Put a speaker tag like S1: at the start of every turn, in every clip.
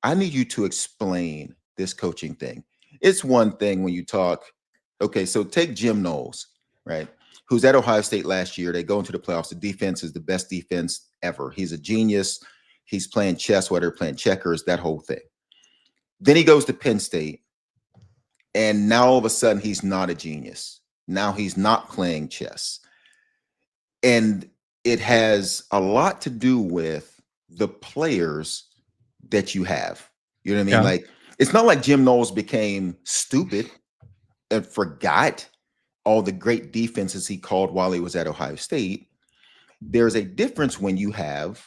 S1: I need you to explain this coaching thing. It's one thing when you talk, okay, so take Jim Knowles, right? Who's at Ohio State last year. They go into the playoffs. The defense is the best defense ever. He's a genius. He's playing chess, whether playing checkers, that whole thing. Then he goes to Penn State, and now all of a sudden he's not a genius. Now he's not playing chess. And it has a lot to do with the players that you have. You know what I mean?
S2: Yeah.
S1: Like, it's not like Jim Knowles became stupid and forgot all the great defenses he called while he was at Ohio State. There's a difference when you have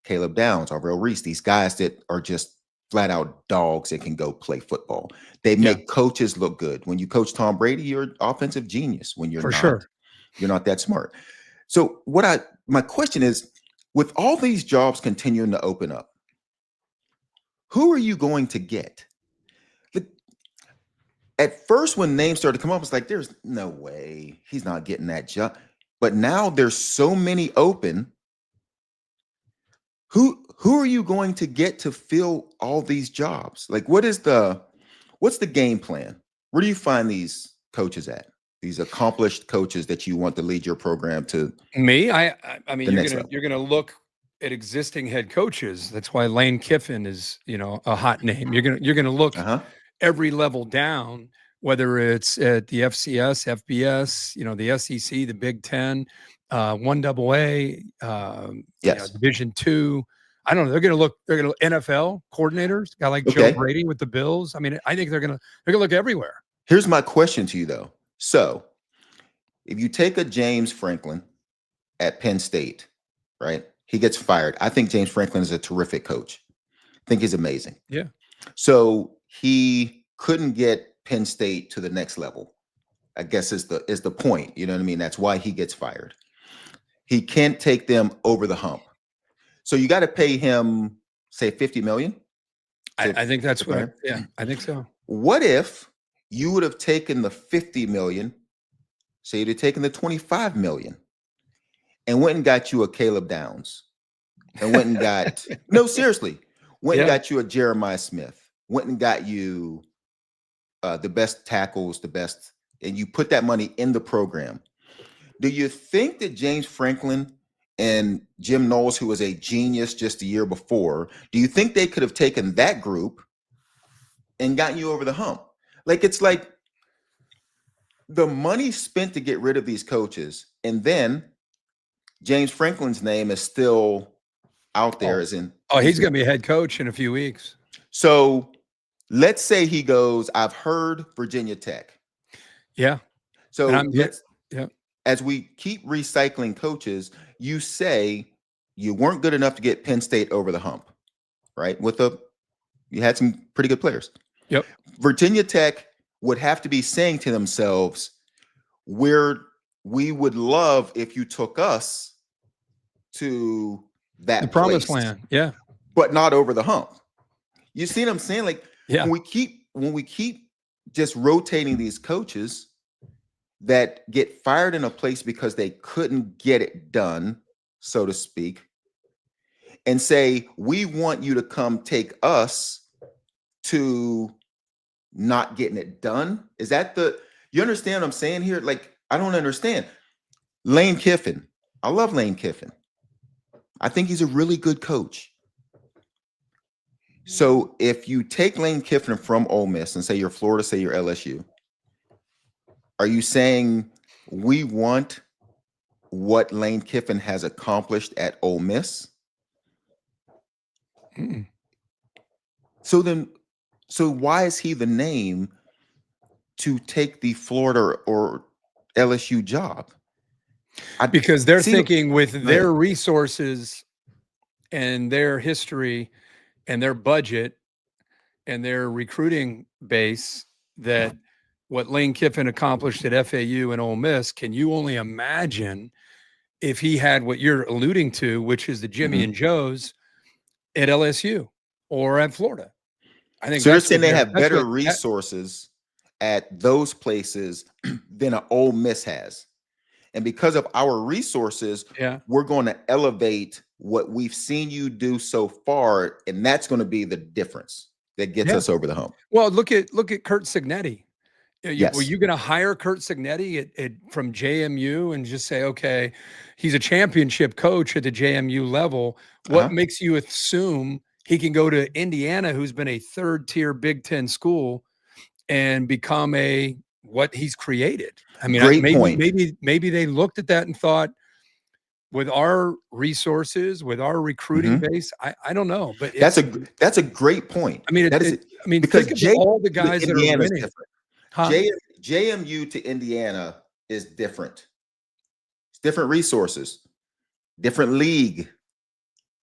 S1: Caleb Downs, Arvell Reese, these guys that are just flat out dogs that can go play football. They
S2: Yeah.
S1: make coaches look good. When you coach Tom Brady, you're an offensive genius. When
S2: For sure.
S1: you're not that smart. So my question is, with all these jobs continuing to open up, who are you going to get? At first, when names started to come up, it's like, there's no way he's not getting that job. But now there's so many open. Who are you going to get to fill all these jobs? Like, what's the game plan? Where do you find these coaches at? These accomplished coaches that you want to lead your program to?
S2: Me, I mean,
S1: level.
S2: you're gonna look at existing head coaches. That's why Lane Kiffin is, a hot name. You're gonna look every level down, whether it's at the FCS, FBS, the SEC, the Big Ten, 1AA, Division II. I don't know. They're gonna NFL coordinators, guy like Joe Brady with the Bills. I mean, I think they're gonna look everywhere.
S1: Here's my question to you though. So if you take a James Franklin at Penn State, right? He gets fired. I think James Franklin is a terrific coach. I think he's amazing.
S2: Yeah.
S1: So he couldn't get Penn State to the next level, I guess is the point. You know what I mean? That's why he gets fired. He can't take them over the hump. So you got to pay him, say, $50 million.
S2: I think that's what. I think so.
S1: What if you would have taken the $50 million, say you'd have taken the $25 million, and went and got you a Caleb Downs, and went and got no, seriously, went and got you a Jeremiah Smith, went and got you the best tackles, and you put that money in the program. Do you think that James Franklin and Jim Knowles, who was a genius just a year before, do you think they could have taken that group and gotten you over the hump? Like, it's like the money spent to get rid of these coaches, and then James Franklin's name is still out there.
S2: He's going to be a head coach in a few weeks.
S1: So let's say he goes, I've heard Virginia Tech.
S2: Yeah.
S1: So as we keep recycling coaches, you say you weren't good enough to get Penn State over the hump, right? You had some pretty good players.
S2: Yep.
S1: Virginia Tech would have to be saying to themselves, we would love if you took us to the
S2: promised land. Yeah.
S1: But not over the hump. You see what I'm saying? Like, when we keep just rotating these coaches that get fired in a place because they couldn't get it done, so to speak, and say, we want you to come take us to not getting it done. Is that you understand what I'm saying here? Like, I don't understand. Lane Kiffin. I love Lane Kiffin. I think he's a really good coach. So if you take Lane Kiffin from Ole Miss and say you're Florida, say you're LSU, are you saying we want what Lane Kiffin has accomplished at Ole Miss?
S2: Mm-mm.
S1: So why is he the name to take the Florida or LSU job?
S2: Because they're thinking with their resources and their history and their budget and their recruiting base that what Lane Kiffin accomplished at FAU and Ole Miss, can you only imagine if he had what you're alluding to, which is the Jimmy and Joe's at LSU or at Florida? I think
S1: so. They're saying they have better resources at those places than an Ole Miss has. And because of our resources, we're going to elevate what we've seen you do so far, and that's going to be the difference that gets
S2: Yeah.
S1: us over the hump.
S2: Well, look at Kurt Signetti. Were
S1: Yes.
S2: you going to hire Kurt Signetti from JMU and just say, okay, he's a championship coach at the JMU level? What
S1: Uh-huh.
S2: makes you assume he can go to Indiana, who's been a third-tier Big Ten school, and become what he's created? I mean,
S1: Great point.
S2: maybe they looked at that and thought, with our resources, with our recruiting base, I don't know, but
S1: that's a great point.
S2: I mean,
S1: That is
S2: I mean,
S1: because
S2: think of all the
S1: JMU
S2: guys
S1: to
S2: that are
S1: Indiana is
S2: winning.
S1: different.
S2: Huh?
S1: JMU to Indiana is different. It's different resources, different league,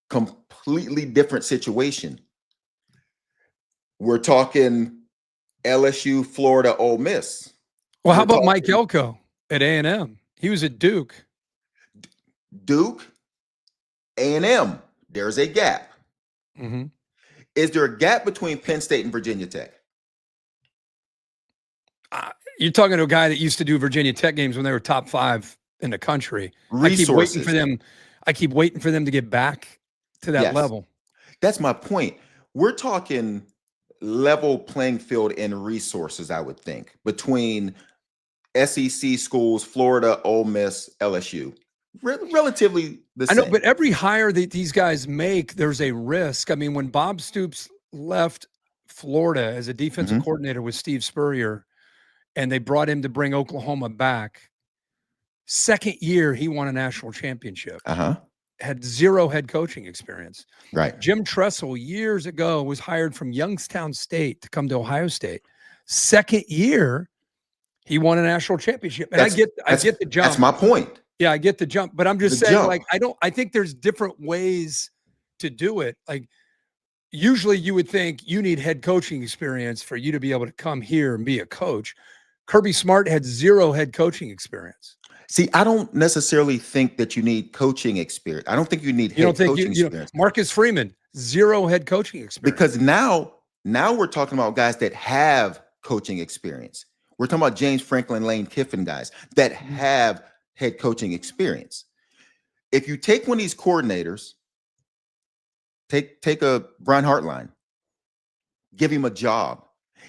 S1: completely different situation. We're talking LSU, Florida, Ole Miss.
S2: Well, how
S1: We're
S2: about Mike
S1: talking
S2: Elko at A&M? He was at Duke.
S1: Duke, A&M. There's a gap.
S2: Mm-hmm.
S1: Is there a gap between Penn State and Virginia Tech?
S2: You're talking to a guy that used to do Virginia Tech games when they were top 5 in the country.
S1: Resources.
S2: I keep waiting for them to get back to that level.
S1: That's my point. We're talking level playing field in resources, I would think, between SEC schools, Florida, Ole Miss, LSU. Relatively the same.
S2: I know, but every hire that these guys make, there's a risk. I mean, when Bob Stoops left Florida as a defensive coordinator with Steve Spurrier, and they brought him to bring Oklahoma back, second year, he won a national championship. Had 0 head coaching experience.
S1: Right.
S2: Jim Tressel years ago was hired from Youngstown State to come to Ohio State. Second year, he won a national championship. And I get the jump.
S1: That's my point.
S2: Yeah, I get the jump. But I'm just saying, like, I think there's different ways to do it. Like, usually you would think you need head coaching experience for you to be able to come here and be a coach. Kirby Smart had 0 head coaching experience.
S1: See, I don't necessarily think that you need coaching experience. I don't think you need head coaching experience.
S2: Marcus Freeman, 0 head coaching experience.
S1: Because now we're talking about guys that have coaching experience. We're talking about James Franklin, Lane Kiffin guys that have head coaching experience. If you take one of these coordinators, take a Brian Hartline, give him a job.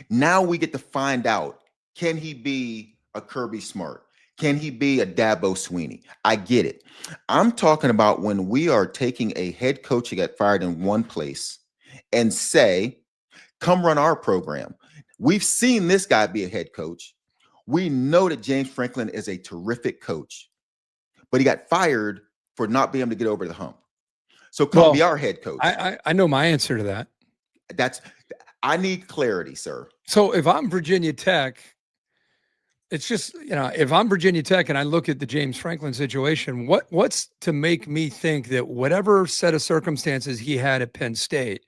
S1: Now we get to find out, can he be a Kirby Smart? Can he be a Dabo Sweeney? I get it. I'm talking about when we are taking a head coach who got fired in one place and say, come run our program. We've seen this guy be a head coach. We know that James Franklin is a terrific coach, but he got fired for not being able to get over the hump. So come be our head coach.
S2: I know my answer to that.
S1: I need clarity, sir.
S2: So if I'm Virginia Tech, it's just, if I'm Virginia Tech and I look at the James Franklin situation, what's to make me think that whatever set of circumstances he had at Penn State,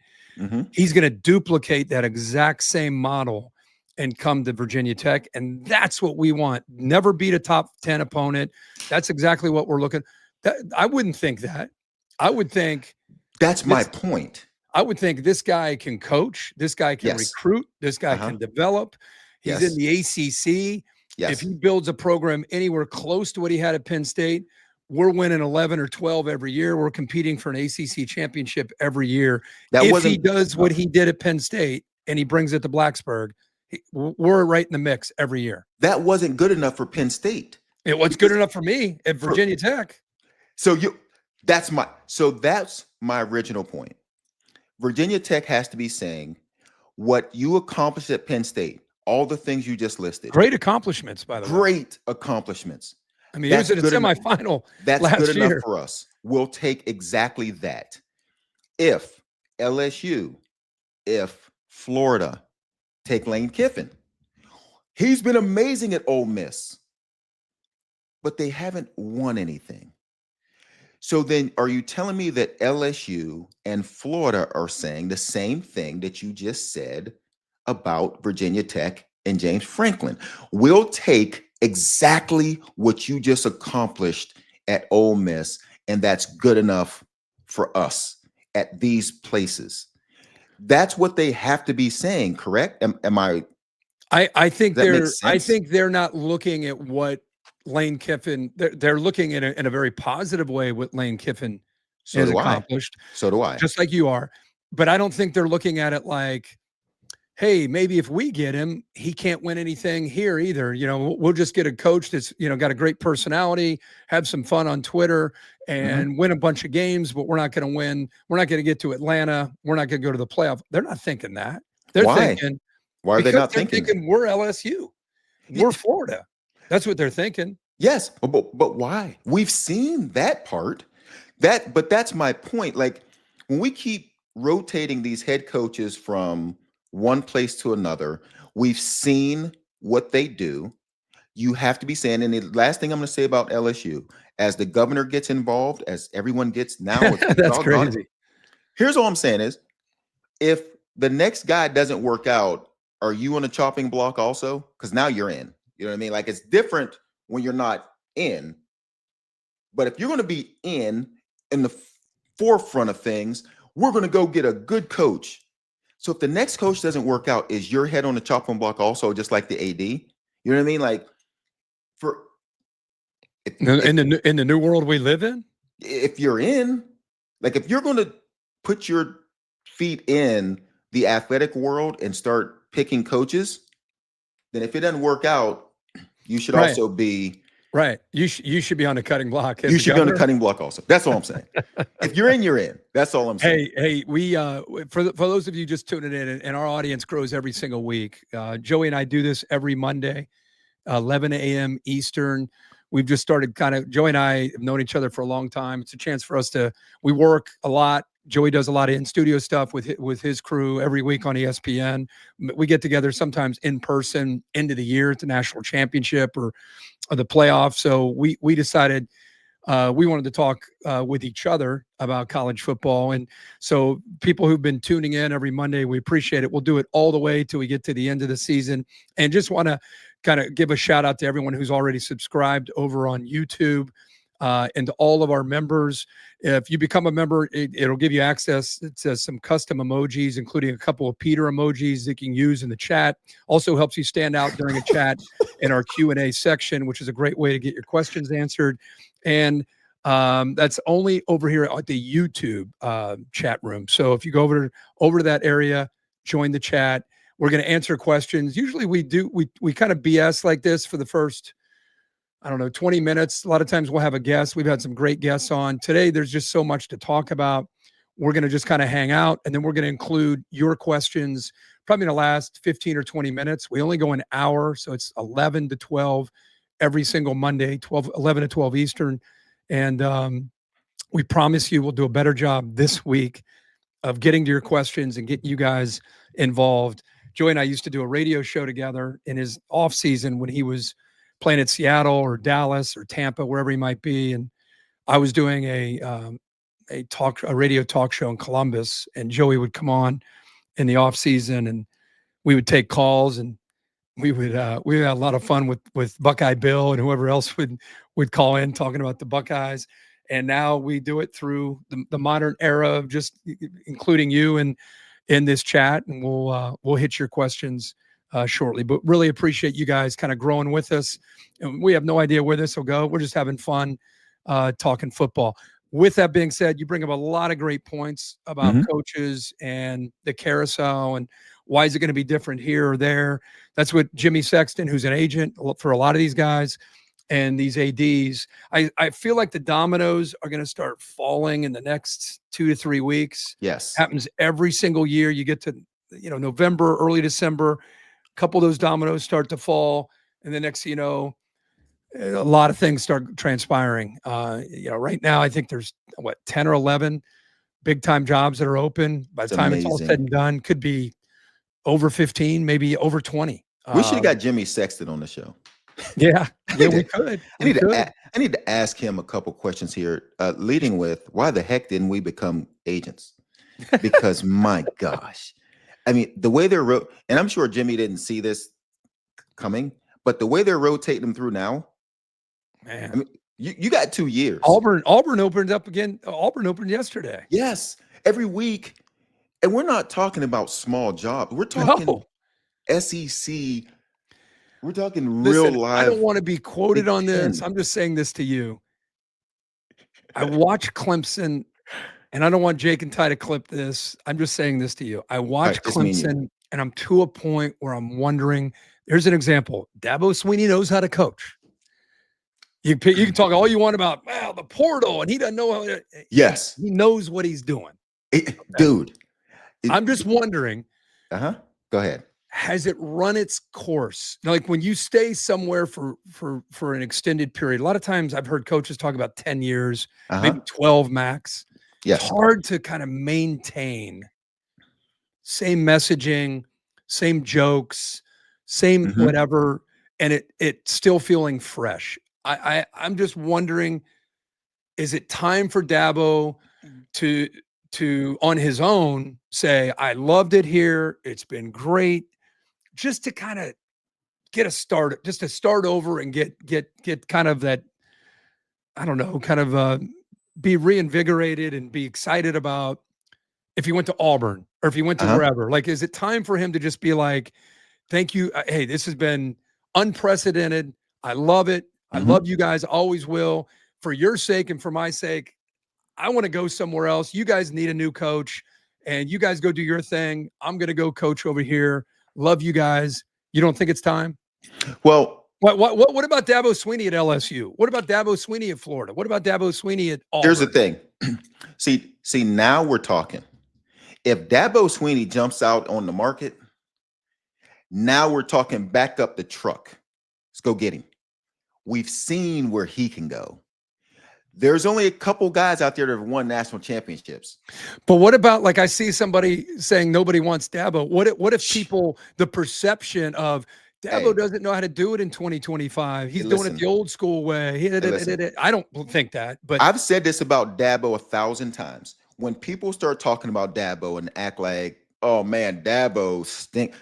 S2: he's going to duplicate that exact same model and come to Virginia Tech? And that's what we want. Never beat a top 10 opponent. That's exactly what we're looking. I wouldn't think that. I would think
S1: that's my point.
S2: I would think this guy can coach. This guy can recruit. This guy can develop. He's in the ACC. If he builds a program anywhere close to what he had at Penn State, we're winning 11 or 12 every year. We're competing for an ACC championship every year. If he does what he did at Penn State and he brings it to Blacksburg, we're right in the mix every year.
S1: That wasn't good enough for Penn State.
S2: It was good enough for me at Virginia Tech.
S1: So that's my original point. Virginia Tech has to be saying what you accomplished at Penn State, all the things you just listed.
S2: Great accomplishments, by the way.
S1: Great accomplishments.
S2: I mean, he was at a semifinal
S1: That's
S2: last
S1: good
S2: year.
S1: enough for us. We'll take exactly that. If LSU, if Florida take Lane Kiffin, he's been amazing at Ole Miss, but they haven't won anything. So then are you telling me that LSU and Florida are saying the same thing that you just said about Virginia Tech and James Franklin? We'll take exactly what you just accomplished at Ole Miss, and that's good enough for us at these places. That's what they have to be saying, correct? Am I?
S2: I think they're not looking at what Lane Kiffin. They're looking in a very positive way what Lane Kiffin
S1: So
S2: is
S1: do I.
S2: accomplished,
S1: So do I.
S2: just like you are. But I don't think they're looking at it like, hey, maybe if we get him, he can't win anything here either. We'll just get a coach that's, got a great personality, have some fun on Twitter and win a bunch of games, but we're not going to win. We're not going to get to Atlanta. We're not going to go to the playoff. They're not thinking that. They're
S1: Why?
S2: thinking,
S1: Why are they
S2: because
S1: not
S2: they're
S1: thinking that?
S2: thinking we're LSU. We're Florida. That's what they're thinking.
S1: Yes, but why? We've seen that part. But that's my point. Like when we keep rotating these head coaches from one place to another, we've seen what they do. You have to be saying, and the last thing I'm going to say about LSU, as the governor gets involved, as everyone gets now, it's
S2: That's
S1: all gone.
S2: crazy.
S1: Here's all I'm saying is, if the next guy doesn't work out, are you on a chopping block also? Because now you're in. You know what I mean? Like it's different when you're not in. But if you're going to be in the forefront of things, we're going to go get a good coach. So if the next coach doesn't work out, is your head on the chopping block also, just like the AD? You know what I mean? Like for
S2: In the new world we live in,
S1: if you're in, like if you're going to put your feet in the athletic world and start picking coaches, then if it doesn't work out, you should
S2: right.
S1: also be
S2: right. You should be on the cutting block.
S1: You should be on the cutting block also. That's all I'm saying. If you're in, you're in. That's all I'm saying.
S2: Hey, we for those of you just tuning in, and our audience grows every single week. Joey and I do this every Monday, 11 a.m. Eastern. We've just started Joey and I have known each other for a long time. It's a chance for us we work a lot. Joey does a lot of in-studio stuff with his crew every week on ESPN. We get together sometimes in person, end of the year at the national championship or the playoffs. So we decided we wanted to talk with each other about college football. And so people who've been tuning in every Monday, we appreciate it. We'll do it all the way till we get to the end of the season. And just want to kind of give a shout out to everyone who's already subscribed over on YouTube and to all of our members. If you become a member, it'll give you access to some custom emojis, including a couple of Peter emojis that you can use in the chat. Also helps you stand out during a chat in our Q&A section, which is a great way to get your questions answered. And that's only over here at the YouTube chat room. So if you go over to that area, join the chat. We're going to answer questions. Usually we kind of BS like this for the first, 20 minutes. A lot of times we'll have a guest. We've had some great guests on. Today, there's just so much to talk about. We're going to just kind of hang out, and then we're going to include your questions probably in the last 15 or 20 minutes. We only go an hour, so it's 11 to 12 every single Monday, 11 to 12 Eastern. And we promise you we'll do a better job this week of getting to your questions and getting you guys involved. Joey and I used to do a radio show together in his off season when he was playing at Seattle or Dallas or Tampa, wherever he might be. And I was doing a radio talk show in Columbus, and Joey would come on in the off season and we would take calls, and we had a lot of fun with Buckeye Bill and whoever else would call in talking about the Buckeyes. And now we do it through the modern era of just including you in this chat, and we'll hit your questions shortly. But really appreciate you guys kind of growing with us. And we have no idea where this will go. We're just having fun talking football. With that being said, you bring up a lot of great points about coaches and the carousel and why is it going to be different here or there. That's what Jimmy Sexton, who's an agent for a lot of these guys and these ADs, I feel like the dominoes are going to start falling in the next 2 to 3 weeks.
S1: Yes.
S2: Happens every single year. You get to, November, early December, a couple of those dominoes start to fall. And the next, a lot of things start transpiring. Right now, I think there's 10 or 11 big time jobs that are open. By the time it's all said and done, could be over 15, maybe over 20.
S1: We should have got Jimmy Sexton on the show.
S2: Yeah, we could.
S1: I need to ask him a couple questions here, leading with why the heck didn't we become agents? Because my gosh, I mean, the way they're and I'm sure Jimmy didn't see this coming, but the way they're rotating them through now,
S2: man.
S1: I mean, you got 2 years.
S2: Auburn opened up again. Auburn opened yesterday.
S1: Yes, every week, and we're not talking about small jobs. We're talking SEC. We're talking real life.
S2: I don't want to be quoted on this. I'm just saying this to you. I watched Clemson and I don't want Jake and Ty to clip this. I'm just saying this to you. I watch Clemson, and I'm to a point where I'm wondering. Here's an example. Dabo Swinney knows how to coach. You can talk all you want about the portal, and he doesn't know how.
S1: Yes,
S2: he knows what he's doing,
S1: dude.
S2: I'm just wondering.
S1: Go ahead.
S2: Has it run its course? Like when you stay somewhere for an extended period, a lot of times I've heard coaches talk about 10 years, maybe 12 max.
S1: Yes.
S2: It's hard to kind of maintain same messaging, same jokes, same whatever, and it still feeling fresh. I'm just wondering, is it time for Dabo to on his own say, I loved it here, it's been great, just to kind of get a start, just to start over and get kind of that, I don't know, kind of be reinvigorated and be excited about if he went to Auburn or if he went to wherever. Like, is it time for him to just be like, thank you. Hey, this has been unprecedented. I love it. I love you guys. Always will. For your sake and for my sake, I want to go somewhere else. You guys need a new coach, and you guys go do your thing. I'm going to go coach over here. Love you guys. You don't think it's time?
S1: Well,
S2: what about Dabo Swinney at LSU? What about Dabo Swinney at Florida? What about Dabo Swinney at Auburn?
S1: Here's the thing. See, now we're talking. If Dabo Swinney jumps out on the market, now we're talking back up the truck. Let's go get him. We've seen where he can go. There's only a couple guys out there that have won national championships.
S2: But what about, like, I see somebody saying nobody wants Dabo. What if people, the perception of Dabo doesn't know how to do it in 2025. He's doing it the old school way. I don't think that. But
S1: I've said this about Dabo 1,000 times. When people start talking about Dabo and act like, oh man, Dabo stink.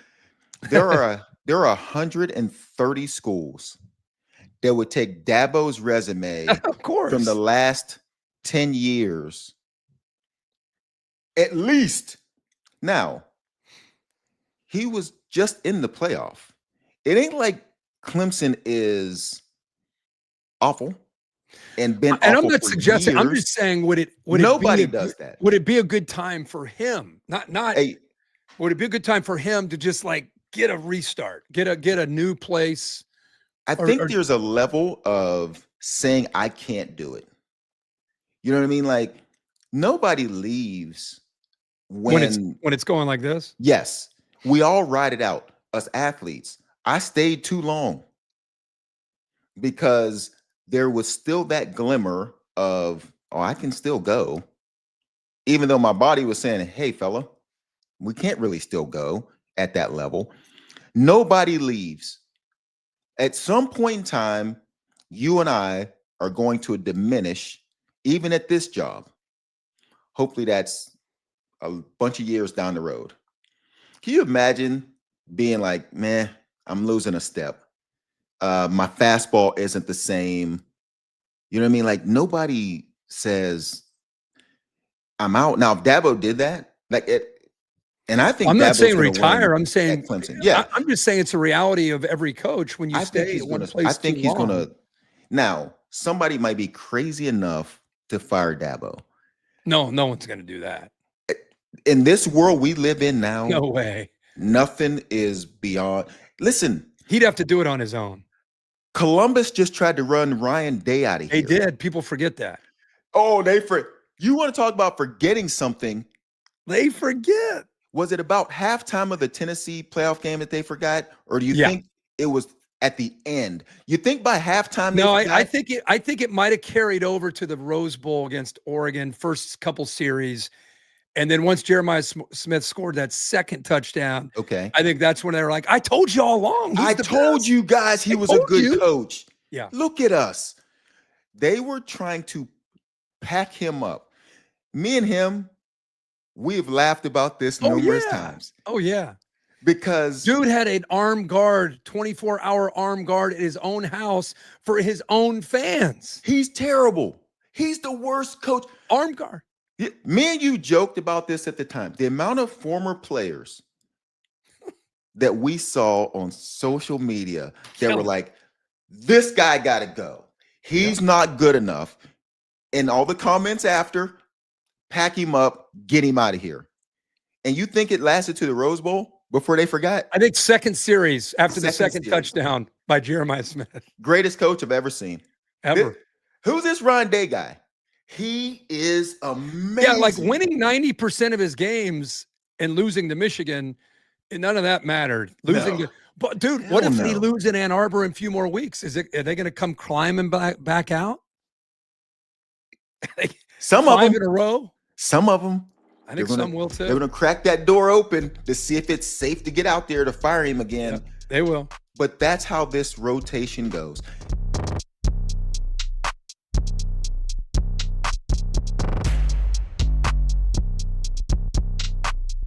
S1: There are 130 schools that would take Dabo's resume
S2: of course
S1: from the last 10 years. At least. Now, he was just in the playoff. It ain't like Clemson is awful and been awful.
S2: And I'm not suggesting.
S1: Years.
S2: I'm just saying, would
S1: nobody does that?
S2: Would it be a good time for him? Would it be a good time for him to just like get a restart, get a new place?
S1: I think there's a level of saying I can't do it. You know what I mean? Like nobody leaves when
S2: it's going like this.
S1: Yes, we all ride it out. Us athletes. I stayed too long because there was still that glimmer of, oh, I can still go. Even though my body was saying, hey, fella, we can't really still go at that level. Nobody leaves. At some point in time, you and I are going to diminish, even at this job. Hopefully that's a bunch of years down the road. Can you imagine being like, man, I'm losing a step. My fastball isn't the same. You know what I mean? Like nobody says I'm out. Now, if Dabo did that, like it, and I think
S2: I'm not
S1: Dabo's
S2: saying retire. I'm saying
S1: Clemson. Yeah,
S2: I'm just saying it's a reality of every coach when you stay at one place.
S1: I think he's going to. Now, somebody might be crazy enough to fire Dabo.
S2: No one's going to do that.
S1: In this world we live in now,
S2: no way.
S1: Nothing is beyond. Listen,
S2: he'd have to do it on his own.
S1: Columbus just tried to run Ryan Day out of here.
S2: They did. People forget that.
S1: Oh, you want to talk about forgetting something?
S2: They forget.
S1: Was it about halftime of the Tennessee playoff game that they forgot, or do you think it was at the end? You think by halftime?
S2: No, I think it might have carried over to the Rose Bowl against Oregon, first couple series. And then once Jeremiah Smith scored that second touchdown, I think that's when they were like, I told you all along.
S1: I told you guys he was a good coach.
S2: Yeah.
S1: Look at us. They were trying to pack him up. Me and him, we've laughed about this numerous times.
S2: Oh, yeah.
S1: Because
S2: dude had an armed guard, 24-hour armed guard at his own house for his own fans.
S1: He's terrible. He's the worst coach.
S2: Armed guard.
S1: Me and you joked about this at the time. The amount of former players that we saw on social media that were like, this guy got to go. He's not good enough. And all the comments after, pack him up, get him out of here. And you think it lasted to the Rose Bowl before they forgot?
S2: I think second series after the second
S1: series.
S2: Touchdown by Jeremiah Smith.
S1: Greatest coach I've ever seen.
S2: Ever.
S1: Who's this Ron Day guy? He is amazing.
S2: Yeah, like winning 90% of his games and losing to Michigan, and none of that mattered. But dude, what if they lose in Ann Arbor in a few more weeks? Are they going to come climbing back out?
S1: Some of them
S2: in a row.
S1: Some of them.
S2: I think some will too.
S1: They're going to crack that door open to see if it's safe to get out there to fire him again.
S2: Yeah, they will.
S1: But that's how this rotation goes.